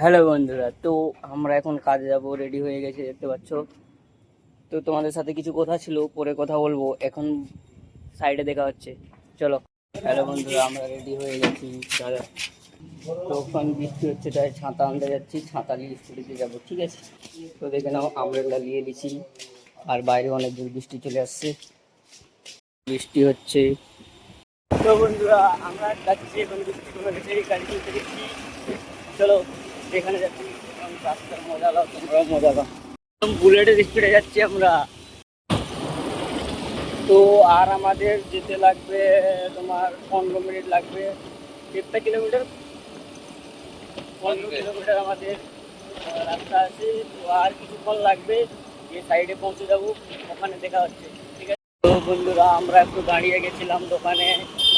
Hello বন্ধুরা, তো আমরা এখন কাজে যাব, রেডি হয়ে গেছে দেখতে পাচ্ছ। তো তোমাদের সাথে কিছু কথা ছিল, পরে কথা বলবো, এখন সাইডে দেখা হচ্ছে, চলো। হ্যালো বন্ধুরা, আমরা রেডি হয়ে গেছি দাদা। তখন বৃষ্টি হচ্ছে তাই ছাতা আনতে যাচ্ছি, ছাতা নিয়ে স্কুটিতে যাবো, ঠিক আছে। তো দেখে নাও, আমরেলা নিয়ে নিছি, আর বাইরে অনেক দূর বৃষ্টি চলে আসছে, বৃষ্টি হচ্ছে। তো বন্ধুরা, আমরা যাচ্ছি, এখন বৃষ্টি কমে গেছে, গাড়ি তুলতে গেছি, চলো এখানে যাচ্ছি। রাস্তার মজা লাও, তোমরাও মজা লাও। বুলেটের স্পিডে যাচ্ছি আমরা। তো আর আমাদের যেতে লাগবে তোমার 15 মিনিট লাগবে। দেড়টা কিলোমিটার, 15 কিলোমিটার আমাদের রাস্তা আছে। তো আর কিছুক্ষণ লাগবে, যে সাইডে পৌঁছে যাবো, ওখানে দেখা হচ্ছে, ঠিক আছে। তো বন্ধুরা, আমরা একটু দাঁড়িয়ে গেছিলাম দোকানে,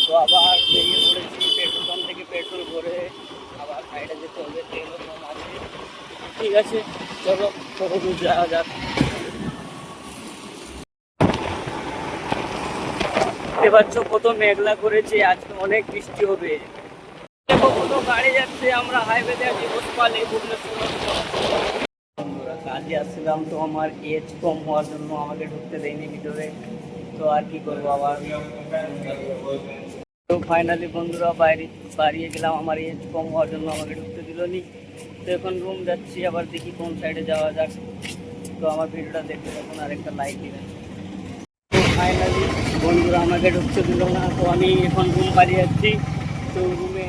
তো আবার বেরিয়ে পড়েছি পেট্রোল পাম্প থেকে পেট্রোল ভরে, আবার সাইডে যেতে হবে, তেলও কম আছে, ঠিক আছে। চলো কত দূর যাওয়া যাক। দেখতে পাচ্ছ কত মেঘলা করেছে, আজকে অনেক বৃষ্টি হবে। দেখো কত গাড়ি যাচ্ছে, আমরা হাইওয়েতে আছি, বসপালে ভুবনেশ্বর। বন্ধুরা, কাজে আসছিলাম, তো আমার এজ কম হওয়ার জন্য আমাকে ঢুকতে দেয়নি ভিতরে, তো আর কি করবো আবার। তো ফাইনালি বন্ধুরা বাড়িয়ে গেলাম, আমার এজ কম হওয়ার জন্য আমাকে ঢুকতে দিল নি। তো এখন রুম যাচ্ছি, আবার দেখি কোন সাইডে যাওয়া যাক। তো আমার ভিডিওটা দেখতে থাকুন, আর একটা লাইক দিবেন। তো ফাইনালি বন্ধুরা আমাকে ঢুকতে দিল না, তো আমি এখন রুম বাড়ি যাচ্ছি। তো রুমে